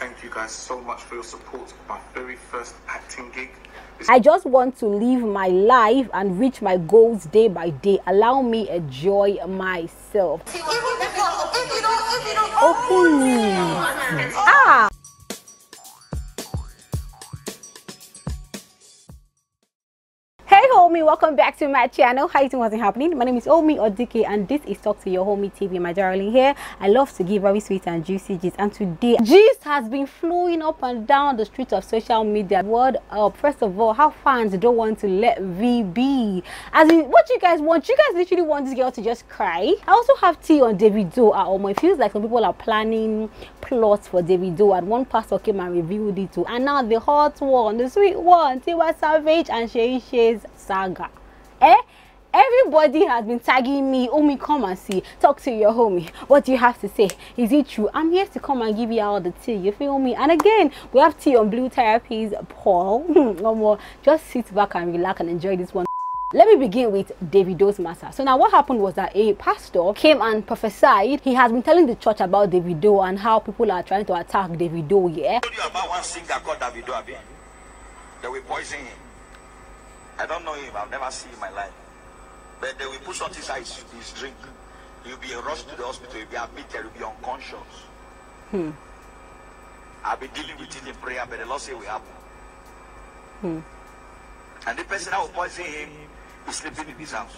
thank you guys so much for your support. My very first acting gig. I just want to live my life and reach my goals day by day. Allow me enjoy myself. Hey homie, welcome back to my channel. How you doing? What's happening? My name is Omi Odike and this is Talk to Your Homie TV. My darling here. I love to give very sweet and juicy gist, and today gist has been flowing up and down the streets of social media. Word up. First of all, how fans don't want to let VEE be. As in, what you guys want? You guys literally want this girl to just cry. I also have tea on Davido at home. It feels like some people are planning plots for Davido, and one pastor came and revealed it too. And now the hot one, the sweet one, TIWA Savage and SEYI Shay's saga. Everybody has been tagging me. Omi, come and see. Talk to your homie. What do you have to say? Is it true? I'm here to come and give you all the tea. You feel me? And again, we have tea on Blue Therapy's Paul. Just sit back and relax and enjoy this one. Let me begin with Davido's matter. So now what happened was that a pastor came and prophesied. He has been telling the church about Davido and how people are trying to attack Davido. Yeah. I told you about one singer called Davido, Abi. They will poison him. I don't know him. I've never seen him in my life. But they will put something inside his drink. You'll be rushed to the hospital. You'll be admitted. You'll be unconscious. I've been dealing with it in prayer, but the Lord said it will happen. And the person that will poison him is sleeping in his house.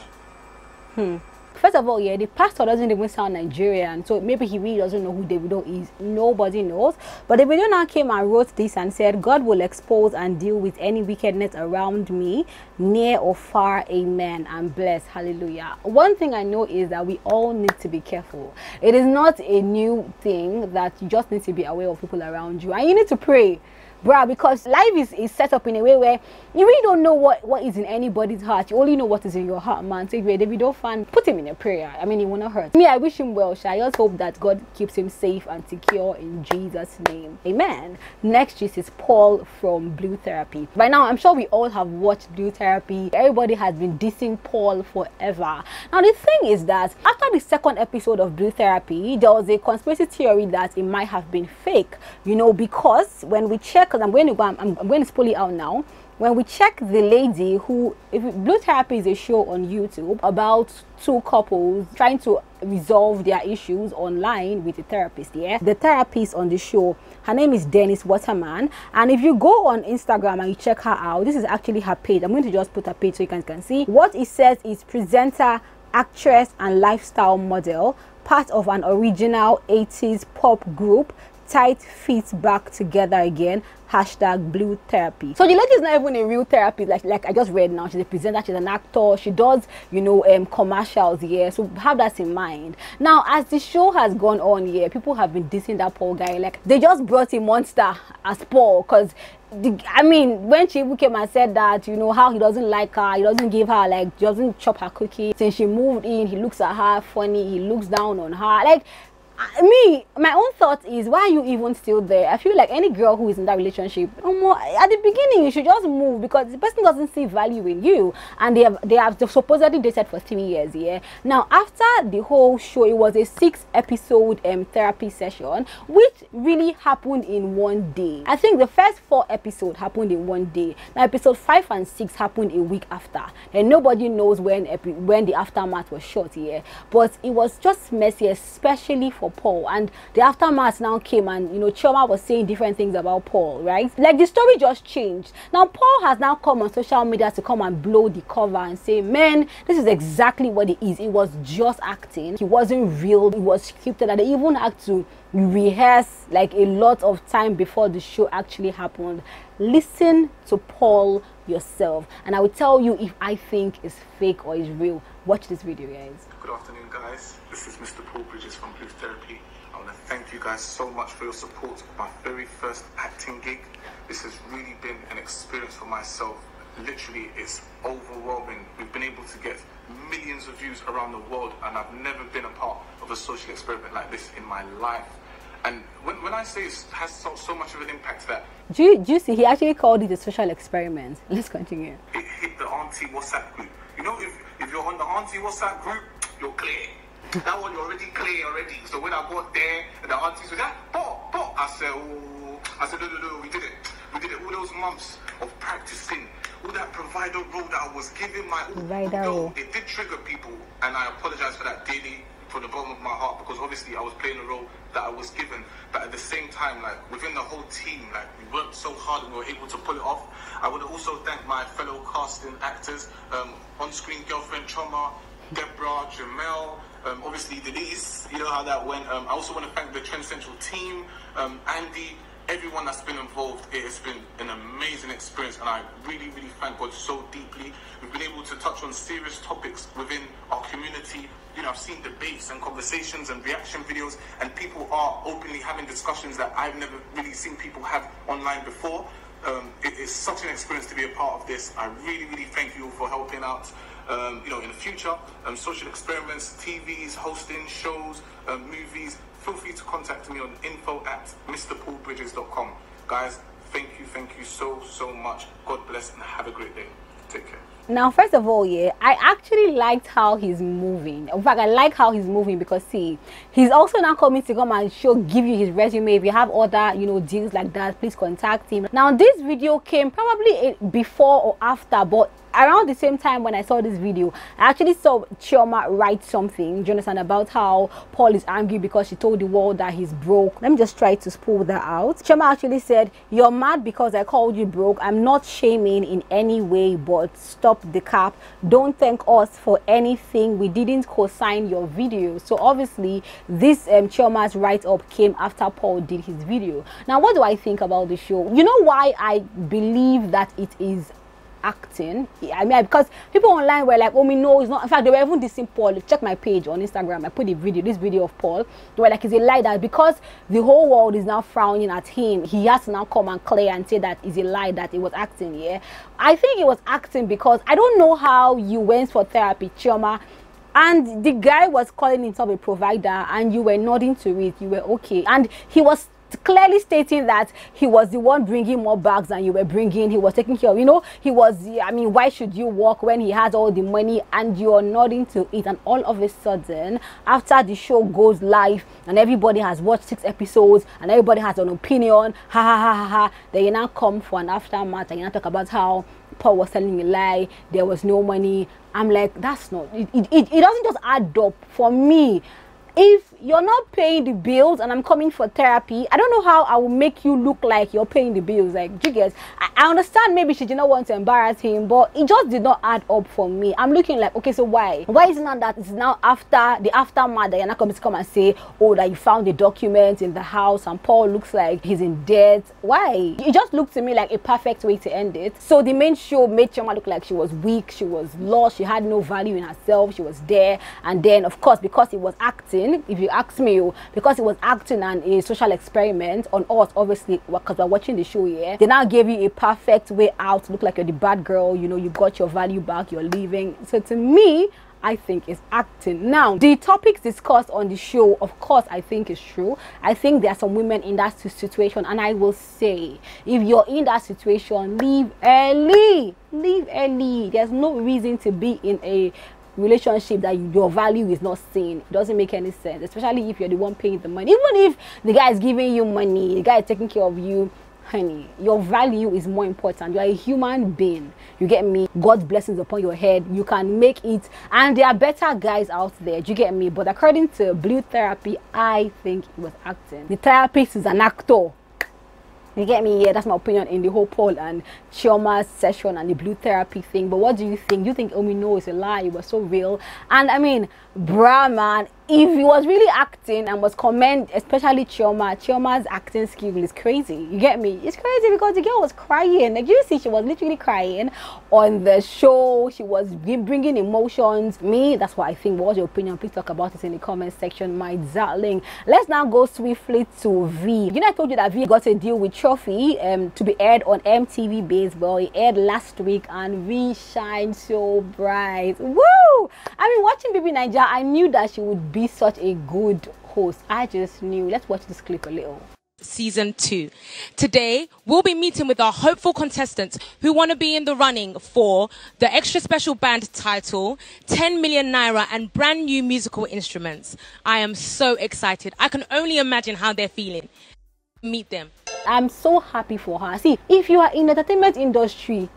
First of all, yeah, the pastor doesn't even sound Nigerian, so maybe he really doesn't know who Davido is. Nobody knows. But Davido now came and wrote this and said, God will expose and deal with any wickedness around me, near or far, amen, and bless, hallelujah. One thing I know is that we all need to be careful. It is not a new thing that you just need to be aware of people around you, and you need to pray. Bruh, because life is set up in a way where you really don't know what is in anybody's heart. You only know what is in your heart, man. So if you're a Davido fan, put him in a prayer. I mean, it will not hurt. Me, I wish him well. I just hope that God keeps him safe and secure in Jesus' name. Amen. Next gist is Paul from Blue Therapy. By now, I'm sure we all have watched Blue Therapy. Everybody has been dissing Paul forever. Now, the thing is that after the second episode of Blue Therapy, there was a conspiracy theory that it might have been fake. You know, because when we check, I'm going to pull it out now. When we check the lady who, Blue Therapy is a show on YouTube about two couples trying to resolve their issues online with a therapist. Yeah, the therapist on the show, her name is Dennis Waterman, and if you go on Instagram and you check her out, this is actually her page. I'm going to just put her page so you guys can see. What it says is presenter, actress and lifestyle model, part of an original 80s pop group, tight fits back together again, hashtag Blue Therapy. So the lady is not even a real therapist, like I just read now. She's a presenter, she's an actor, she does, you know, commercials. Yeah, so have that in mind. Now as the show has gone on, yeah, people have been dissing that Paul guy. Like they just brought a monster as Paul, because I mean, when she came and said that, you know, how he doesn't like her, he doesn't give her, like, doesn't chop her cookie. Since she moved in, he looks at her funny, he looks down on her. Like, me, my own thought is, why are you even still there? I feel like any girl who is in that relationship, at the beginning you should just move, because the person doesn't see value in you, and they have supposedly dated for 3 years. Yeah, now after the whole show, it was a 6-episode therapy session, which really happened in one day. I think the first 4 episodes happened in one day. Now episode 5 and 6 happened a week after, and nobody knows when the aftermath was shot. Yeah, but it was just messy, especially for Paul. And the aftermath now came, and you know, CHIOMA was saying different things about Paul, right? Like the story just changed. Now Paul has now come on social media to come and blow the cover and say, man, this is exactly what it is. It was just acting. He wasn't real. It was scripted, and they even had to rehearse like a lot of time before the show actually happened. Listen to Paul yourself, and I will tell you if I think it's fake or is real. Watch this video, guys. Good afternoon, guys. This is Mr. Paul Bridges from Blue Therapy. I want to thank you guys so much for your support. My very first acting gig. This has really been an experience for myself. Literally, it's overwhelming. We've been able to get millions of views around the world, and I've never been a part of a social experiment like this in my life. And when I say it has so much of an impact that... Do you see, he actually called it a social experiment. Let's continue. It hit the auntie WhatsApp group. You know, if you're on the auntie WhatsApp group, you're clear. That one, you're already clear already. So when I got there, and the auntie said, Paul, I said, oh, I said, no, we did it. We did it. All those months of practicing, all that provider role that I was giving my all, it did trigger people, and I apologize for that daily from the bottom of my heart, because obviously I was playing a role that I was given, but at the same time, like within the whole team, like we worked so hard and we were able to pull it off. I would also thank my fellow casting actors, on-screen girlfriend Chioma, Deborah, Jamel, obviously Denise, you know how that went. I also want to thank the Trend Central team, Andy, everyone that's been involved. It has been an amazing experience, and I really, really thank God so deeply. We've been able to touch on serious topics within our community. You know, I've seen debates and conversations and reaction videos, and people are openly having discussions that I've never really seen people have online before. It is such an experience to be a part of this. I really, really thank you all for helping out. You know, in the future, social experiments, TVs, hosting, shows, movies, feel free to contact me on info@mrpaulbridges.com. Guys, thank you so much. God bless and have a great day. Take care. Now, first of all, yeah, I actually liked how he's moving. In fact, I like how he's moving because, see, he's also now coming to come and give you his resume. If you have other, you know, deals like that, please contact him. Now, this video came probably before or after, but around the same time when I saw this video, I actually saw Chioma write something, do you understand, about how Paul is angry because she told the world that he's broke. Let me just try to pull that out. Chioma actually said, "You're mad because I called you broke. I'm not shaming in any way, but stop the cap. Don't thank us for anything. We didn't co-sign your video." So obviously this Chioma's write-up came after Paul did his video. Now, what do I think about the show? You know why I believe that it is acting? I mean, because people online were like, "Oh, me, no, it's not." In fact, they were even dissing Paul. Check my page on Instagram. I put this video of Paul. They were like, "It's a lie that because the whole world is now frowning at him, he has to now come and clear and say that it's a lie that it was acting." Yeah, I think it was acting because I don't know how you went for therapy, Chioma, and the guy was calling himself a provider, and you were nodding to it. You were okay, and he was clearly stating that he was the one bringing more bags than you were bringing. He was taking care of, you know, he was, I mean, why should you work when he has all the money? And you're nodding to it, and all of a sudden, after the show goes live and everybody has watched 6 episodes and everybody has an opinion, then you now come for an aftermath and you now talk about how Paul was telling a lie, there was no money. I'm like, that's not, it doesn't just add up for me. If you're not paying the bills and I'm coming for therapy, I don't know how I will make you look like you're paying the bills. Like, do you guys, I understand maybe she did not want to embarrass him, but it just did not add up for me. I'm looking like, okay, so why is it not that it's now after the aftermath that you're not coming to come and say, oh, that you found the documents in the house and Paul looks like he's in debt? Why? It just looked to me like a perfect way to end it. So the main show made Chioma look like she was weak, she was lost, she had no value in herself, she was there. And then, of course, because it was acting, if you ask me, because it was acting and a social experiment on us, obviously, because we're watching the show here, they now gave you a perfect way out to look like you're the bad girl, you know, you got your value back, you're leaving. So to me, I think it's acting. Now, the topics discussed on the show, of course, I think is true. I think there are some women in that situation, and I will say, if you're in that situation, leave early. Leave early. There's no reason to be in a relationship that your value is not seen. It doesn't make any sense, especially if you're the one paying the money. Even if the guy is giving you money, the guy is taking care of you, honey, your value is more important. You are a human being, you get me? God's blessings upon your head, you can make it, and there are better guys out there, do you get me? But according to Blue Therapy, I think it was acting. The therapist is an actor. You get me? Yeah, that's my opinion in the whole Paul and Chioma's session and the Blue Therapy thing. But what do you think? You think, oh, we know it's a lie, it was so real? And I mean, bruh, man, if he was really acting and was commend, especially Chioma's acting skill is crazy. You get me? It's crazy because the girl was crying. Like, you see, she was literally crying on the show. She was bringing emotions. Me, that's what I think. What's your opinion? Please talk about it in the comment section, my darling. Let's now go swiftly to VEE. You know, I told you that VEE got a deal with Trophy to be aired on MTV Baseball. It aired last week and VEE shined so bright. Woo! I mean, watching BB Naija, I knew that she would be such a good host. I just knew. Let's watch this clip a little. Season 2. Today, we'll be meeting with our hopeful contestants who want to be in the running for the extra special band title, 10 million naira, and brand new musical instruments. I am so excited. I can only imagine how they're feeling. Meet them. I'm so happy for her. See, if you are in the entertainment industry,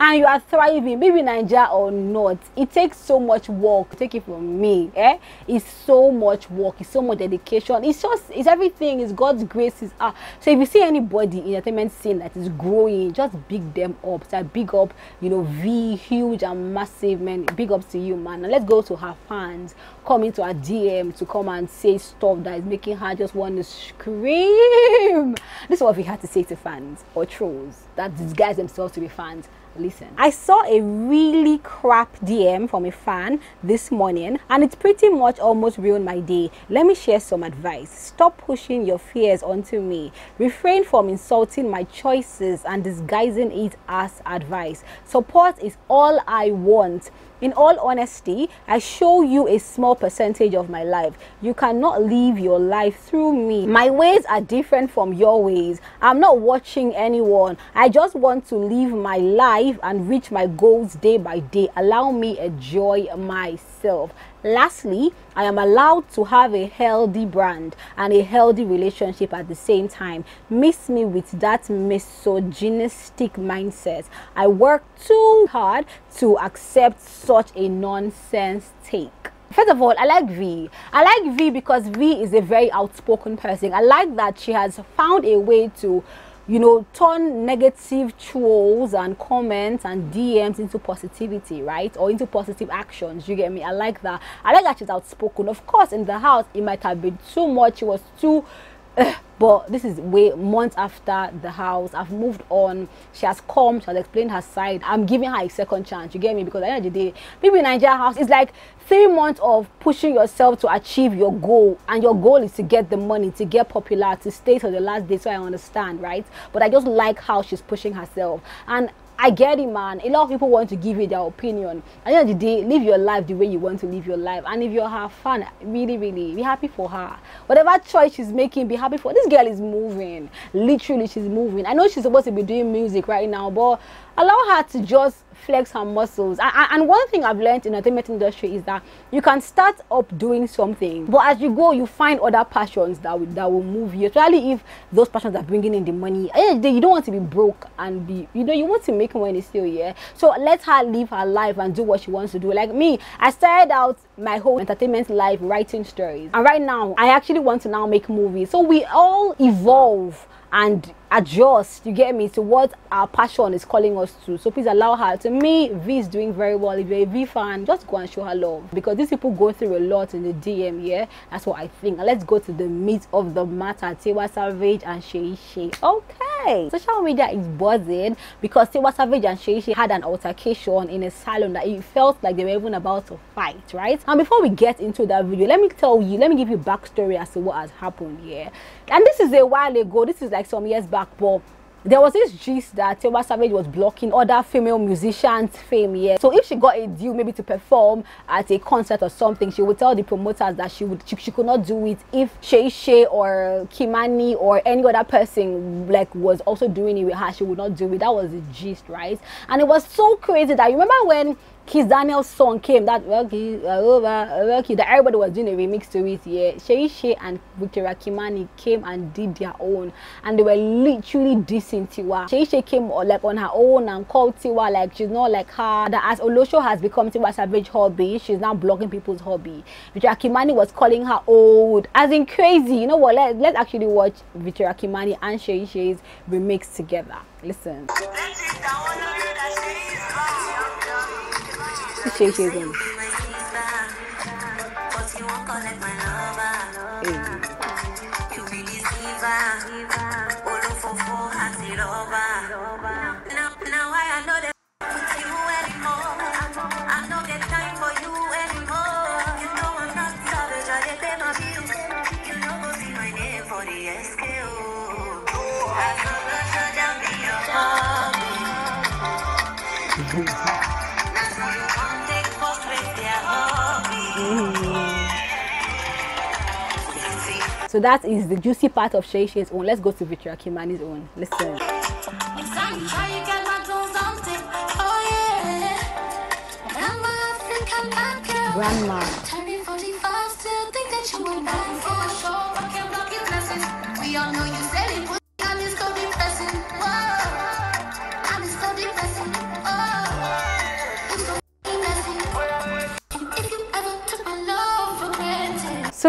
and you are thriving, maybe Nigeria or not, it takes so much work. Take it from me, it's so much work, it's so much dedication, it's everything, it's God's grace. So if you see anybody in the entertainment scene that is growing, just big them up. So big up, VEE, huge and massive, man. Big ups to you, man. And let's go to her fans coming to her DM to come and say stuff that is making her just want to scream. This is what we had to say to fans or trolls that disguise themselves to be fans. Listen, I saw a really crap DM from a fan this morning, and it's pretty much almost ruined my day. Let me share some advice. Stop pushing your fears onto me. Refrain from insulting my choices and disguising it as advice. Support is all I want. In all honesty, I show you a small percentage of my life. You cannot live your life through me. My ways are different from your ways. I'm not watching anyone. I just want to live my life and reach my goals day by day. Allow me enjoy myself. Lastly, I am allowed to have a healthy brand and a healthy relationship at the same time. Miss me with that misogynistic mindset. I work too hard to accept such a nonsense take. First of all, I like VEE. I like VEE because VEE is a very outspoken person. I like that she has found a way to turn negative trolls and comments and DMs into positivity, right? Or into positive actions. You get me? I like that. I like that she's outspoken. Of course, in the house, it might have been too much. It was too... but this is way months after the house. I've moved on. She has come. She has explained her side. I'm giving her a second chance. You get me? Because at the end of the day, people in Nigeria house, it's like 3 months of pushing yourself to achieve your goal, and your goal is to get the money, to get popular, to stay till the last day. So I understand, right? But I just like how she's pushing herself, and I get it, man. A lot of people want to give you their opinion. At the end of the day, live your life the way you want to live your life. And if you're her fan, really, really be happy for her. Whatever choice she's making, be happy for. This girl is moving. Literally, she's moving. I know she's supposed to be doing music right now, but allow her to just flex her muscles. And one thing I've learned in the entertainment industry is that you can start up doing something, but as you go, you find other passions that will move you, especially if those passions are bringing in the money. You don't want to be broke and be, you want to make money still, yeah? So let her live her life and do what she wants to do. Like me, I started out my whole entertainment life writing stories, and right now I actually want to now make movies. So we all evolve and adjust, you get me, to what our passion is calling us to. So please allow her. To me, VEE is doing very well. If you're a VEE fan, just go and show her love, because these people go through a lot in the DM, yeah? That's what I think. And let's go to the meat of the matter. TIWA Savage and SEYI Shay. Okay, social media is buzzing because TIWA Savage and SEYI Shay had an altercation in a salon that it felt like they were even about to fight, right? And before we get into that video, let me give you backstory as to what has happened here. And this is a while ago. This is like some years back, but there was this gist that TIWA Savage was blocking other female musicians' fame, yeah. So if she got a deal maybe to perform at a concert or something, she would tell the promoters that she could not do it if SEYI Shay or Kimani or any other person like was also doing it with her. She would not do it. That was the gist, right? And it was so crazy that, you remember when Kiss Daniel's song came, that that everybody was doing a remix to it, yeah? SEYI Shay and Victoria Kimani came and did their own, and they were literally dissing TIWA. SEYI Shay came like on her own and called TIWA like she's not like her, that as Olosho has become TIWA Savage hobby, she's now blocking people's hobby. Victoria Kimani was calling her old, as in crazy. You know what, let's actually watch Victoria Kimani and SEYI Shay's remix together. Listen. SEYI Shay's on. So that is the juicy part of SEYI Shay's own. Let's go to Victoria Kimani's own. Listen. Grandma.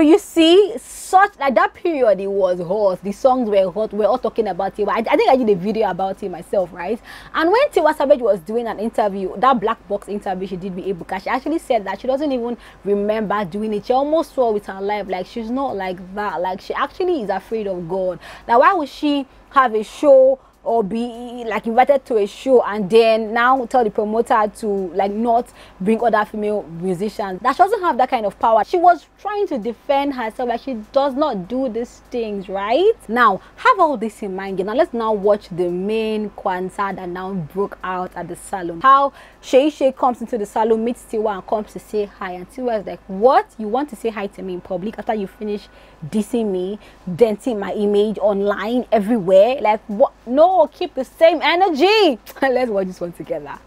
you see, such like that period, it was hot. The songs were hot. We're all talking about it. I think I did a video about it myself, right? And when Tiwa Savage was doing an interview, that black box interview she did with Ebuka, she actually said that she doesn't even remember doing it. She almost swore with her life, like she's not like that. Like she actually is afraid of God. Now, why would she have a show or be like invited to a show and then now tell the promoter to like not bring other female musicians? That she doesn't have that kind of power. She was trying to defend herself, like she does not do these things, right? Now have all this in mind. Now let's now watch the main Kwanzaa that now broke out at the salon. How SEYI SHAY comes into the salon, meets Tiwa and comes to say hi, and Tiwa is like, what, you want to say hi to me in public after you finish dissing me, denting my image online everywhere? Like what? No, keep the same energy. Let's watch this one together. I'm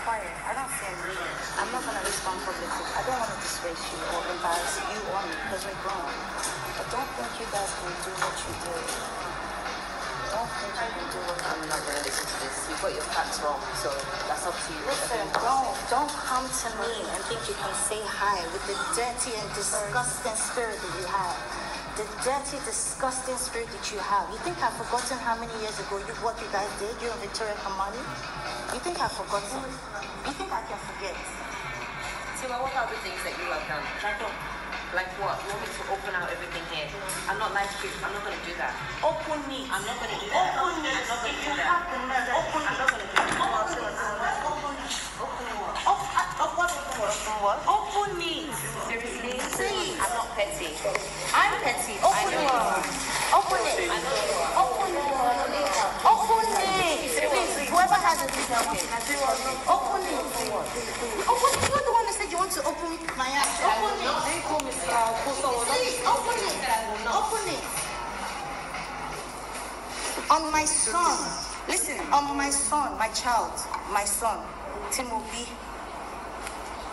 quiet. I don't say anything. I'm not gonna respond publicly. I don't want to disgrace you or embarrass you or me because we're grown. But don't think you guys can do what you do. Don't think you can do what I'm not gonna listen to this. You got your facts wrong, so that's up to you. Listen, don't come to me and think you can say hi with the dirty and disgusting spirit that you have. The dirty, disgusting spirit that you have. You think I've forgotten how many years ago what you guys did, you and Victoria Kamani? You think I've forgotten? You think I can forget? Tiwa, what are the things that you have done? Like what? You want me to open out everything here? I'm not live stream. I'm not going to do that. Open me. I'm not going to do that. Open me. I'm not going to do that. Open me. I'm not going to do that. Open me. Seriously? See. I'm not petty. I'm petty. Open me. Open it. Open it. Open it. Please, whoever has a detail, open it. Open it. You're the one that said you want to open my ass. Open it. Please, open it. Open it. On my son. Listen, on my son, my child, my son, Timothy,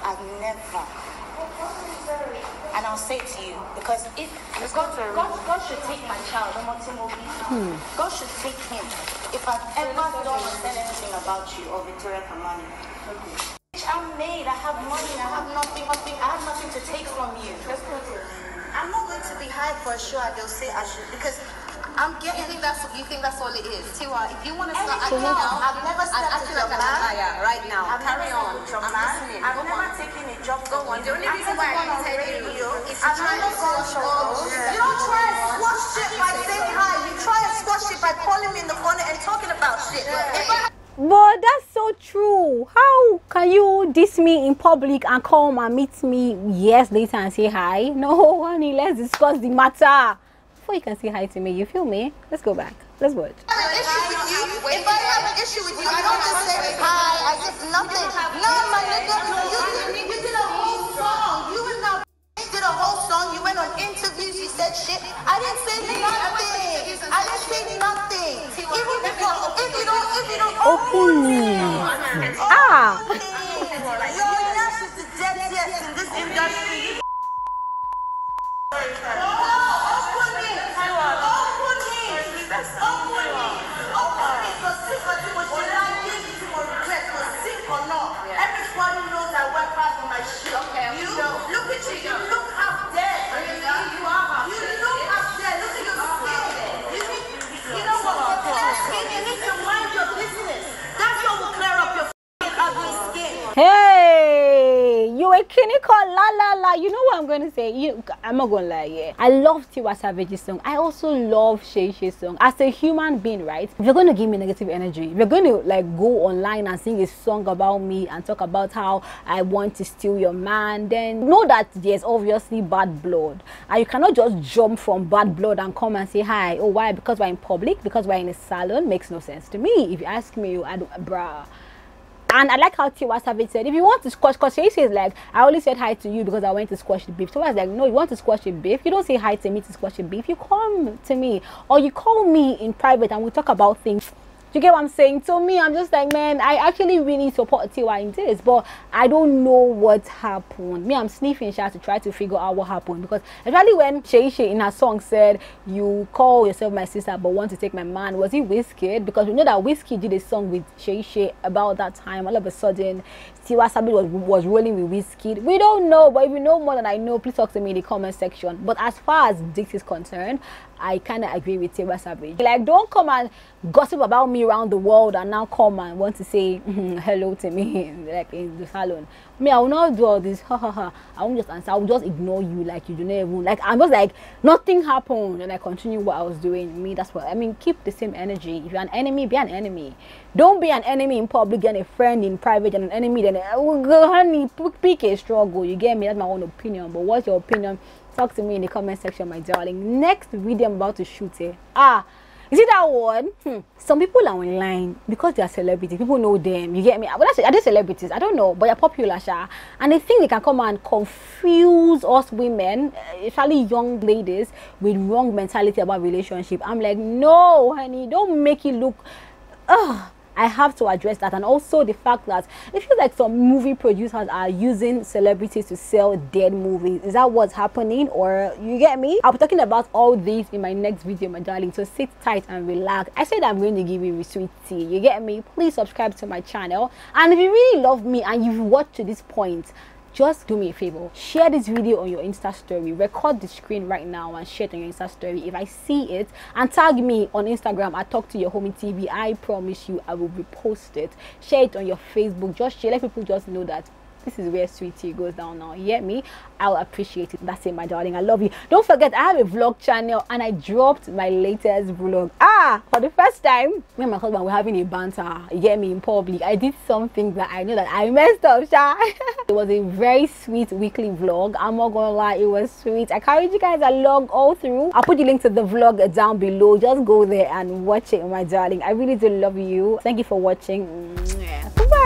I've never. And I'll say it to you, because if God should take my child, God should take him. If I've ever done or said anything about you or Victoria Kamani, I'm made, I have money, I have nothing, I have nothing to take from you. I'm not going to be high for a show and they'll say I should, because I'm getting. You think that's all it is? Tiwa, if you want to start acting now, I've never stepped with your man. Right now. Carry on. I've never taken a job. Go on. The only reason why I didn't tell you is to try to squash it. You don't try and squash shit by saying hi. You try and squash it by calling me in the corner and talking about shit. But that's so true. How can you diss me in public and come and meet me years later and say hi? No, honey, let's discuss the matter before you can say hi to me. You feel me? Let's go back. Let's watch. If I have an issue with you, I don't just say hi. I just nothing. No, my nigga, you did a whole song. You and that did a whole song. You went on interviews. You said shit. I didn't say nothing. I didn't say nothing. Even if you don't open me. Your ass is the deadliest in this industry. Hey, you a clinical la. You know what I'm gonna say? I'm not gonna lie. Yeah, I love Tiwa Savage's song. I also love SEYI SHAY's song. As a human being, right? If you're gonna give me negative energy, if you're gonna like go online and sing a song about me and talk about how I want to steal your man, then know that there's obviously bad blood, and you cannot just jump from bad blood and come and say hi. Oh, why? Because we're in public? Because we're in a salon? Makes no sense to me. If you ask me, I don't, bruh. And I like how Tiwa Savage said, if you want to squash, because SEYI says like, I only said hi to you because I went to squash the beef. So I was like, no, you want to squash the beef? You don't say hi to me to squash the beef. You come to me or you call me in private and we talk about things. You get what I'm saying? To me, I'm just like, man, I actually really support TIWA in this, but I don't know what happened. Me, I'm sniffing Sha to try to figure out what happened, because especially when SEYI SHAY in her song said, you call yourself my sister but want to take my man, was it Wizkid? Because we know that Wizkid did a song with SEYI SHAY about that time. All of a sudden, TIWA Savage was rolling with Wizkid. We don't know, but if you know more than I know, please talk to me in the comment section. But as far as this is concerned, I kind of agree with TIWA Savage. Like, don't come and gossip about me around the world and now come and want to say hello to me like in the salon. Me, I will not do all this. Ha ha ha. I won't just answer. I will just ignore you like you do not even, like, I'm just like nothing happened and I continue what I was doing. Me, that's what I mean. Keep the same energy. If you're an enemy, be an enemy. Don't be an enemy in public and a friend in private, and an enemy then honey, pick a struggle. You get me? That's my own opinion. But what's your opinion? Talk to me in the comment section, my darling. Next video I'm about to shoot here. You see that one? Some people are online because they are celebrities. People know them. You get me? But are they celebrities? I don't know. But they're popular, Sha. And they think they can come and confuse us women, especially young ladies, with wrong mentality about relationship. I'm like, no, honey. Don't make it look... I have to address that. And also the fact that it feels like some movie producers are using celebrities to sell dead movies. Is that what's happening? Or you get me? I'll be talking about all this in my next video, my darling, so sit tight and relax. I said I'm going to give you sweet tea. You get me? Please subscribe to my channel, and if you really love me and you've watched to this point, just do me a favor, share this video on your Insta story, record the screen right now and share it on your Insta story. If I see it, and tag me on Instagram at Talk to Your Homie TV, I promise you I will repost it. Share it on your Facebook. Just share, let people just know that this is where sweet tea goes down now. You get me? I'll appreciate it. That's it, my darling. I love you. Don't forget, I have a vlog channel and I dropped my latest vlog. For the first time, me and my husband were having a banter. You get me? In public. I did something that I know that I messed up, Sha. It was a very sweet weekly vlog. I'm not gonna lie, it was sweet. I carried you guys along all through. I'll put the link to the vlog down below. Just go there and watch it, my darling. I really do love you. Thank you for watching. Bye.